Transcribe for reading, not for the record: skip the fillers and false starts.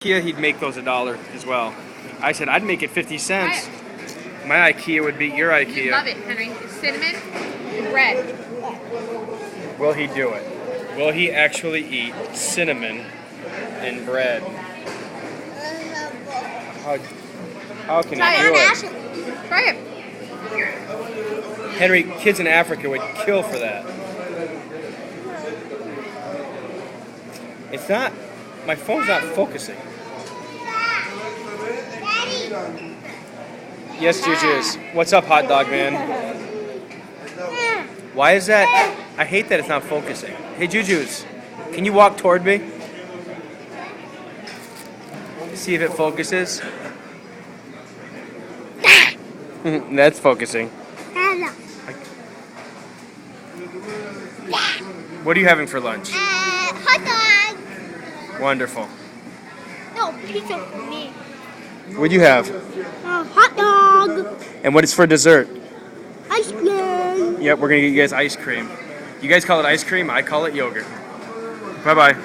IKEA, he'd make those $1 as well. I said I'd make it 50 cents. My IKEA would beat your IKEA. You love it, Henry. It's cinnamon and bread. Will he do it? Will he actually eat cinnamon and bread? How can he do it? Try it. Henry, kids in Africa would kill for that. It's not, my phone's not focusing. Yes, Juju's. What's up, hot dog man? Why is that? I hate that it's not focusing. Hey, Juju's, can you walk toward me? See if it focuses. That's focusing. What are you having for lunch? Hot dog. Wonderful. No, pizza for me. What do you have? Hot dog. And what is for dessert? Ice cream. Yep, we're going to get you guys ice cream. You guys call it ice cream, I call it yogurt. Bye-bye.